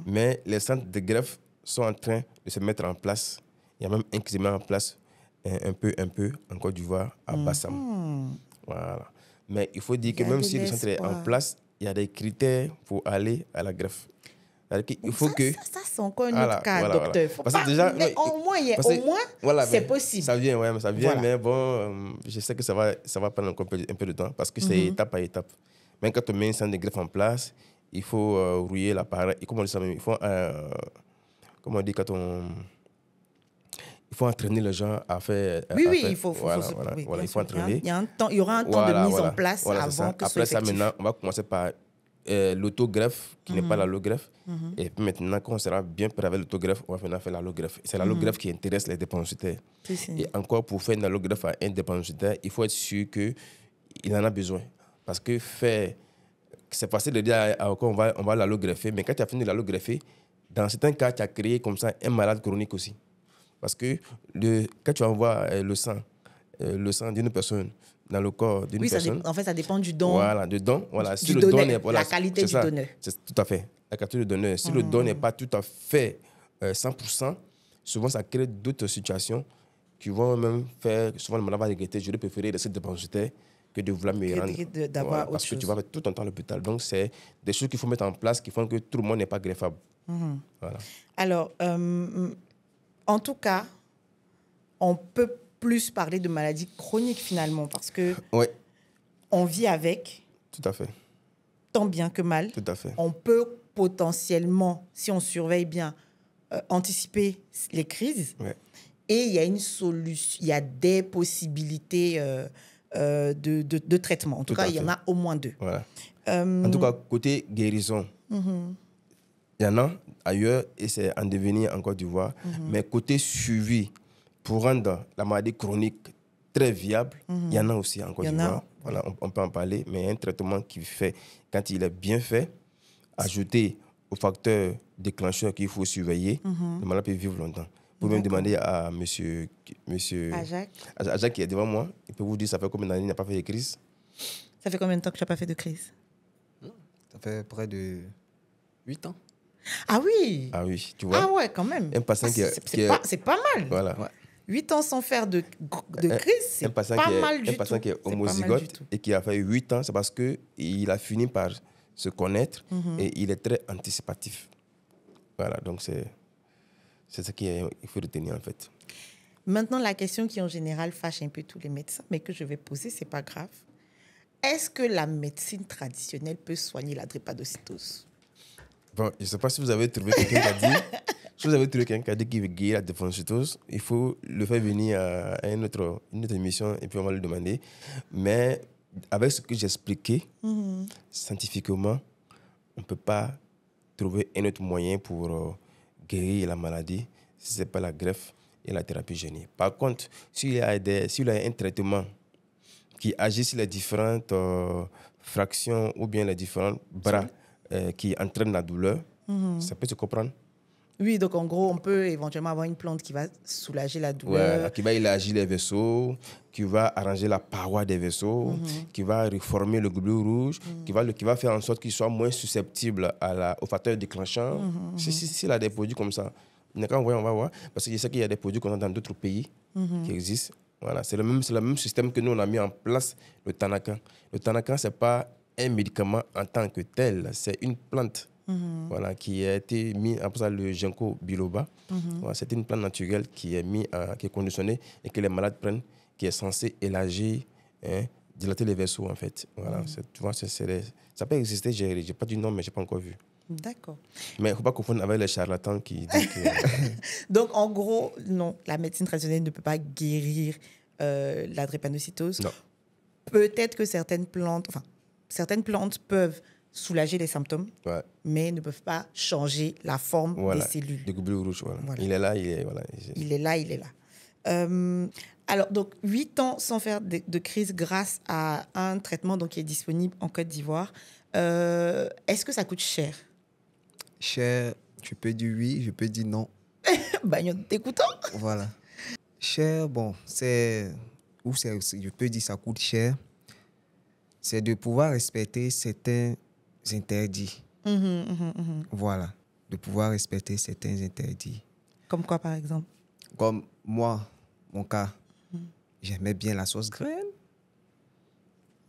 Mais les centres de greffe sont en train de se mettre en place. Il y a même un qui se met en place un peu en Côte d'Ivoire, à Bassam. Voilà. Mais il faut dire que même si le centre est en place, il y a des critères pour aller à la greffe. Il faut ça c'est encore un autre cas, docteur. Mais au moins, c'est possible. Ça vient, mais bon, je sais que ça va prendre encore un peu de temps parce que c'est étape par étape. Même quand on met un centre de greffe en place, il faut rouiller l'appareil. Comment on dit ça même? Il faut, comment on dit quand on... Il faut entraîner les gens à faire... Oui, il faut entraîner. Il y aura un temps de mise en place avant que ce soit effectif. Après ça, maintenant, on va commencer par l'autogreffe, qui n'est pas l'allogreffe. Et puis maintenant, quand on sera bien prêt avec l'autogreffe, on va maintenant faire l'allogreffe. C'est l'allogreffe qui intéresse les drépanocytaires. Et encore, pour faire une allogreffe à un drépanocytaire, il faut être sûr qu'il en a besoin. Parce que c'est facile de dire on va l'allogreffer, mais quand tu as fini de l'allogreffer, dans certains cas, tu as créé comme ça un malade chronique aussi. Parce que quand tu envoies le sang d'une personne dans le corps d'une personne... En fait, ça dépend du don. Voilà, du don. Voilà. Si le don est, la qualité du donneur. C'est tout à fait. La qualité du donneur. Si le don n'est pas tout à fait 100%, souvent, ça crée d'autres situations qui vont même faire... Souvent, le malade va regretter. J'aurais préféré rester dépensionnel que de vouloir me rendre. Parce que tu vas tout ton temps à l'hôpital. Donc, c'est des choses qu'il faut mettre en place qui font que tout le monde n'est pas greffable. Voilà. Alors... en tout cas, on peut plus parler de maladies chroniques finalement parce que on vit avec. Tout à fait. Tant bien que mal. Tout à fait. On peut potentiellement, si on surveille bien, anticiper les crises. Et il y a une solution, il y a des possibilités de traitement. En tout cas, il y en a au moins deux. Voilà. En tout cas, côté guérison, il y en a ailleurs et c'est en devenir en Côte d'Ivoire. Mais côté suivi, pour rendre la maladie chronique très viable, il y en a aussi en Côte d'Ivoire. Voilà, on peut en parler, mais un traitement qui fait, quand il est bien fait, ajouté aux facteurs déclencheurs qu'il faut surveiller, le malade peut vivre longtemps. Vous pouvez même demander à monsieur Ajak qui est devant moi. Il peut vous dire ça fait combien d'années il n'a pas fait de crise. Ça fait combien de temps que tu n'as pas fait de crise? Ça fait près de 8 ans. Ah oui. Ah oui, tu vois. Ah ouais, quand même. Un patient c'est pas mal. Voilà. 8 ans sans faire de crise, c'est pas mal du tout. Un patient qui est homozygote et qui a fait 8 ans, c'est parce qu'il a fini par se connaître et il est très anticipatif. Voilà, donc c'est ce qu'il faut retenir en fait. Maintenant, la question qui en général fâche un peu tous les médecins, mais que je vais poser, c'est pas grave. Est-ce que la médecine traditionnelle peut soigner la drépanocytose? Bon, je ne sais pas si vous avez trouvé quelqu'un qui a dit. Si vous avez trouvé quelqu'un qui a dit qu'il veut guérir la drépanocytose, il faut le faire venir à une autre émission et puis on va lui demander. Mais avec ce que j'ai expliqué, scientifiquement, on ne peut pas trouver un autre moyen pour guérir la maladie si ce n'est pas la greffe et la thérapie génique. Par contre, s'il y a un traitement qui agit sur les différentes fractions ou bien les différents bras qui entraînent la douleur, ça peut se comprendre. Oui, donc en gros, on peut éventuellement avoir une plante qui va soulager la douleur. Voilà, qui va élargir les vaisseaux, qui va arranger la paroi des vaisseaux, qui va réformer le globule rouge, qui va faire en sorte qu'il soit moins susceptible aux facteurs déclenchants. S'il a des produits comme ça, on va voir. Parce que je sais qu'il y a des produits qu'on a dans d'autres pays qui existent. Voilà, c'est le même système que nous, on a mis en place, le Tanakan. Le Tanakan, ce n'est pas un médicament en tant que tel, c'est une plante. Voilà, qui a été mis, après ça, le ginkgo biloba. Voilà, c'est une plante naturelle qui est conditionnée et que les malades prennent, qui est censée élargir, dilater les vaisseaux, en fait. Voilà, tu vois, ça peut exister, je n'ai pas du nom, mais je n'ai pas encore vu. D'accord. Mais il ne faut pas confondre avec les charlatans qui disent que... Donc, en gros, non, la médecine traditionnelle ne peut pas guérir la drépanocytose. Non. Peut-être que certaines plantes peuvent soulager les symptômes, mais ne peuvent pas changer la forme des cellules. Le globule rouge, voilà. Voilà. Il est là, il est là. Alors, donc, 8 ans sans faire de crise grâce à un traitement donc, qui est disponible en Côte d'Ivoire. Est-ce que ça coûte cher? Cher, je peux dire oui, je peux dire non. Bagnon, t'écoutant? Voilà. Cher, bon, je peux dire ça coûte cher. C'est de pouvoir respecter certains interdits. Voilà, de pouvoir respecter certains interdits. Comme quoi, par exemple? Comme moi, mon cas, j'aimais bien la sauce graine,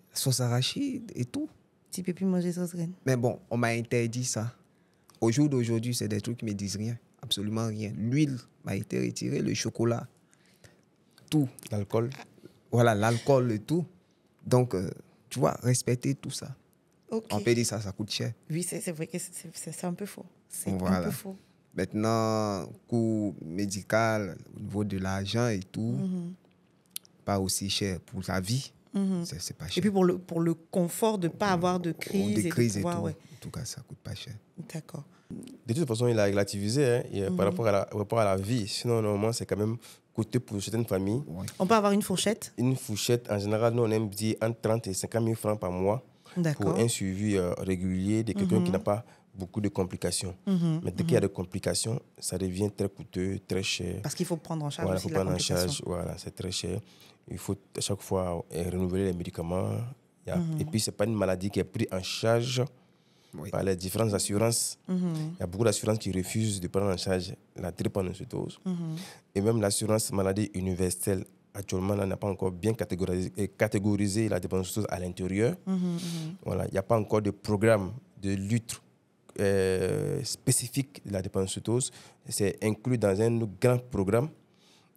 la sauce arachide et tout. Tu peux plus manger sauce graine. Mais bon, on m'a interdit ça. Au jour d'aujourd'hui, c'est des trucs qui me disent rien, absolument rien. L'huile m'a été retirée, le chocolat, tout. L'alcool. Voilà, l'alcool et tout. Donc, tu vois, respecter tout ça. Okay. On peut dire ça coûte cher. Oui, c'est vrai que c'est un peu faux. C'est voilà. un peu faux. Maintenant, coût médical, au niveau de l'argent et tout, pas aussi cher pour la vie. C'est pas cher. Et puis pour le confort de ne pas avoir de crise. De crise et, pouvoir, tout. Ouais. En tout cas, ça coûte pas cher. D'accord. De toute façon, il a relativisé par rapport à la vie. Sinon, normalement, c'est quand même coûteux pour certaines familles. Ouais. On peut avoir une fourchette? Une fourchette, en général, nous, on aime dire entre 30 et 50 000 francs par mois pour un suivi régulier de quelqu'un qui n'a pas beaucoup de complications. Mais dès qu'il y a des complications, ça devient très coûteux, très cher. Parce qu'il faut prendre en charge voilà, aussi faut la prendre en complication. charge, voilà, c'est très cher. Il faut à chaque fois renouveler les médicaments. Et puis, ce n'est pas une maladie qui est prise en charge par les différentes assurances. Il y a beaucoup d'assurances qui refusent de prendre en charge la drépanocytose. Et même l'assurance maladie universelle, actuellement, n'a pas encore bien catégorisé la drépanocytose à l'intérieur. Voilà, il n'y a pas encore de programme de lutte spécifique de la drépanocytose. C'est inclus dans un grand programme.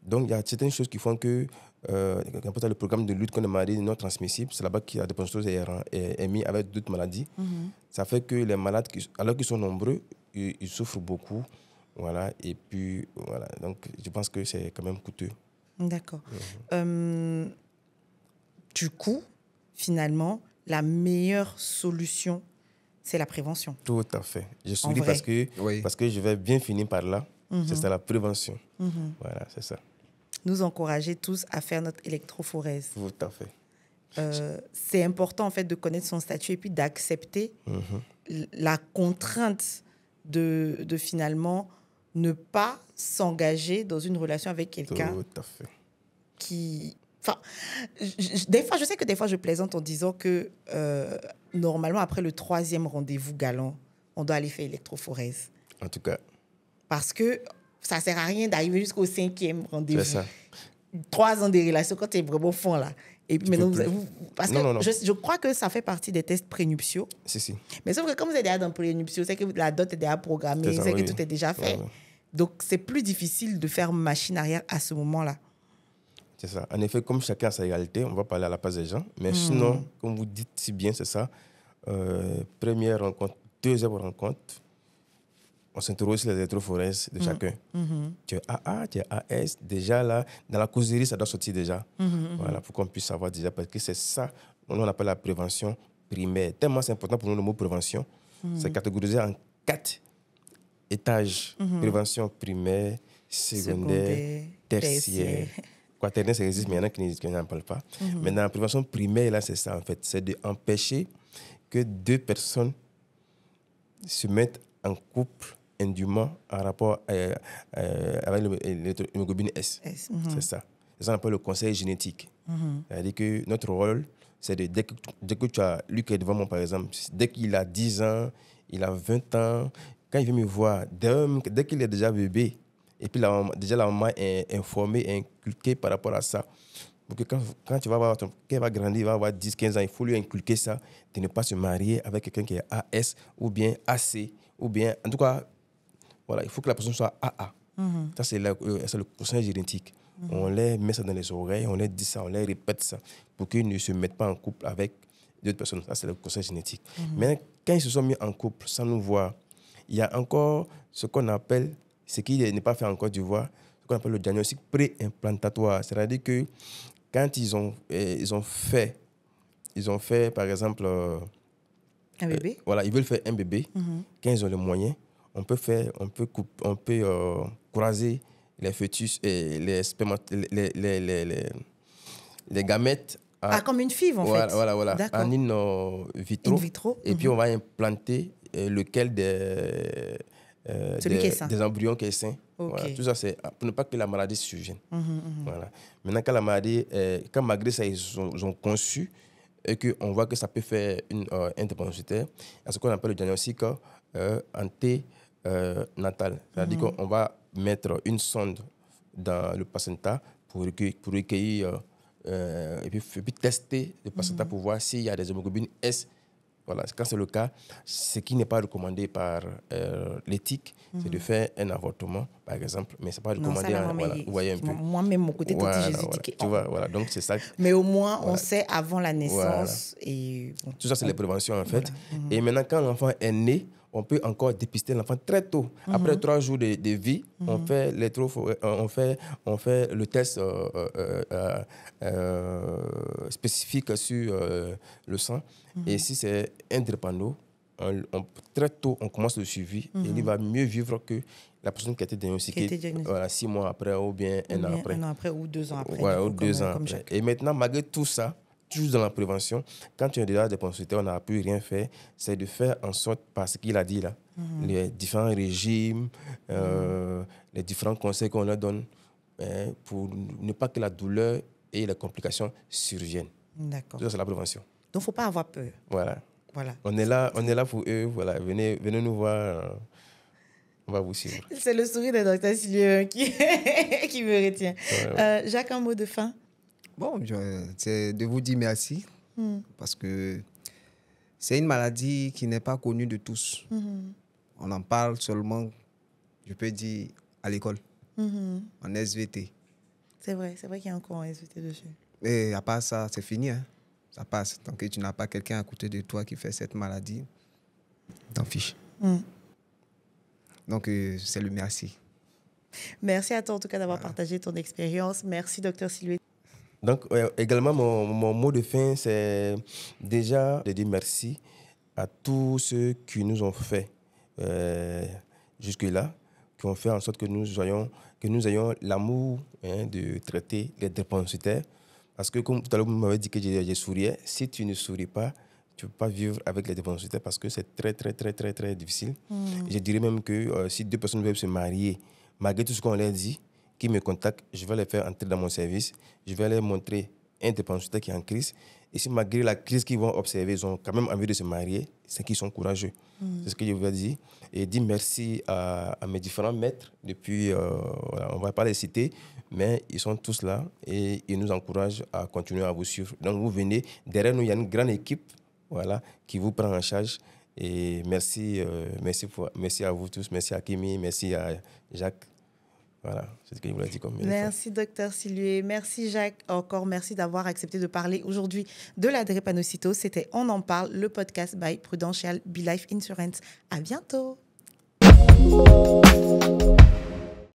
Donc, il y a certaines choses qui font que le programme de lutte contre les maladies non transmissibles, c'est là-bas que la drépanocytose est mis avec d'autres maladies. Ça fait que les malades, alors qu'ils sont nombreux, ils souffrent beaucoup. Voilà, et puis, voilà. Donc, je pense que c'est quand même coûteux. D'accord. Du coup, finalement, la meilleure solution, c'est la prévention. Tout à fait. Je souris parce que je vais bien finir par là. C'est ça, la prévention. Voilà, c'est ça. Nous encourager tous à faire notre électrophorèse. Tout à fait. C'est important, en fait, de connaître son statut et puis d'accepter la contrainte de finalement ne pas s'engager dans une relation avec quelqu'un qui... Enfin, des fois, je sais que des fois, je plaisante en disant que normalement, après le 3e rendez-vous galant, on doit aller faire électrophorèse. En tout cas. Parce que ça ne sert à rien d'arriver jusqu'au 5e rendez-vous. C'est ça. 3 ans de relation, quand tu es vraiment fond, là. Et puis maintenant, parce que je crois que ça fait partie des tests prénuptiaux. Si. Mais sauf que comme vous êtes déjà dans le prénuptiaux, c'est que la dot est déjà programmée, c'est que tout est déjà fait. Donc, c'est plus difficile de faire machine arrière à ce moment-là. C'est ça. En effet, comme chacun a sa égalité, on va parler à la place des gens. Mais sinon, comme vous dites si bien, c'est ça. Première rencontre, deuxième rencontre, on s'interroge sur les électrophorèses de chacun. Tu es AA, tu es AS. Déjà là, dans la causerie, ça doit sortir déjà. Voilà, pour qu'on puisse savoir déjà. Parce que c'est ça, on appelle la prévention primaire. Tellement c'est important pour nous le mot prévention. C'est catégorisé en 4 étages. Prévention primaire, secondaire, tertiaire. Quaternaire, ça existe, mais il y en a qui n'en parlent pas. Mais dans la prévention primaire, là, c'est ça en fait. C'est d'empêcher que 2 personnes se mettent en couple indûment en rapport avec l'hémoglobine S. C'est ça. C'est ça qu'on appelle le conseil génétique. C'est-à-dire que notre rôle, c'est dès que tu as Luc est devant moi, par exemple, dès qu'il a 10 ans, il a 20 ans, quand il vient me voir, dès qu'il est déjà bébé, et puis déjà la maman est informée, inculquée par rapport à ça. Donc quand tu vas voir, quand il va grandir, il va avoir 10, 15 ans, il faut lui inculquer ça, de ne pas se marier avec quelqu'un qui est AS ou bien AC, ou bien, en tout cas, voilà, il faut que la personne soit AA. Ça, c'est le conseil génétique. On les met ça dans les oreilles, on les dit ça, on les répète ça, pour qu'ils ne se mettent pas en couple avec d'autres personnes. Ça, c'est le conseil génétique. Mais quand ils se sont mis en couple sans nous voir, il y a encore ce qu'on appelle, ce qui n'est pas fait en Côte d'Ivoire, ce qu'on appelle le diagnostic pré-implantatoire. C'est-à-dire que quand ils ont fait, par exemple, un bébé. Voilà, ils veulent faire un bébé. Quand ils ont les moyens, on peut croiser les fœtus et les gamètes. Comme une FIV, en fait. Voilà. En in vitro. Et puis, on va implanter lequel des embryons qui est sain. Voilà. Tout ça, c'est pour ne pas que la maladie se survienne. Voilà. Maintenant, quand malgré ça, ils ont conçu et qu'on voit que ça peut faire une interdépendance, à ce qu'on appelle le diagnostic anténatal. C'est-à-dire qu'on va mettre une sonde dans le placenta pour recueillir et puis tester le placenta pour voir s'il y a des hémoglobines S. Voilà, quand c'est le cas, ce qui n'est pas recommandé par l'éthique, c'est de faire un avortement, par exemple. Mais ce n'est pas recommandé. Vous voyez un peu. Moi-même, mon côté, tu vois, voilà. Donc, c'est ça. Mais au moins, on sait avant la naissance. Et bon, tout ça, c'est les préventions, en fait. Et maintenant, quand l'enfant est né, on peut encore dépister l'enfant très tôt. Après 3 jours de vie, on fait le test spécifique sur le sang. Et si c'est indépendant, très tôt, on commence le suivi. Et il va mieux vivre que la personne qui a été diagnostiquée 6 mois après ou bien un an après. 1 an après ou 2 ans après. Ouais, ou 2 ans après. Et maintenant, malgré tout ça, toujours dans la prévention, quand tu es déjà dépensité, on n'a plus rien fait, c'est de faire en sorte, parce qu'il a dit là, les différents régimes, les différents conseils qu'on leur donne pour ne pas que la douleur et les complications surviennent. D'accord. Ça, c'est la prévention. Donc, il ne faut pas avoir peur. Voilà. On est là pour eux. Voilà. Venez nous voir. On va vous suivre. C'est le sourire de Dr Sylvain qui me retient. Ouais. Jacques, un mot de fin? Bon, c'est de vous dire merci parce que c'est une maladie qui n'est pas connue de tous. On en parle seulement, je peux dire, à l'école, en SVT. C'est vrai qu'il y a encore un SVT dessus. Et à part ça, c'est fini. Hein. Ça passe. Tant que tu n'as pas quelqu'un à côté de toi qui fait cette maladie, t'en fiches. Donc, c'est le merci. Merci à toi, en tout cas, d'avoir partagé ton expérience. Merci, Dr Sylvain. Donc, également, mon mot de fin, c'est déjà de dire merci à tous ceux qui nous ont fait jusque-là, qui ont fait en sorte que nous ayons l'amour de traiter les drépanocytaires. Parce que, comme tout à l'heure, vous m'avez dit que je souriais. Si tu ne souris pas, tu ne peux pas vivre avec les drépanocytaires parce que c'est très, très, très, très, très difficile. Je dirais même que si 2 personnes veulent se marier, malgré tout ce qu'on leur dit, qui me contactent, je vais les faire entrer dans mon service. Je vais leur montrer un drépanocytaire qui est en crise. Et si malgré la crise qu'ils vont observer, ils ont quand même envie de se marier, c'est qu'ils sont courageux. C'est ce que je vous ai dit. Et dire merci à mes différents maîtres. Depuis, on ne va pas les citer, mais ils sont tous là et ils nous encouragent à continuer à vous suivre. Donc vous venez, derrière nous, il y a une grande équipe qui vous prend en charge. Et merci à vous tous. Merci à Kimi, merci à Jacques. Voilà, c'est ce que je voulais dire comme info. Merci, docteur Silué. Merci, Jacques. Encore merci d'avoir accepté de parler aujourd'hui de la drépanocytose. C'était On en parle, le podcast by Prudential Be Life Insurance. À bientôt.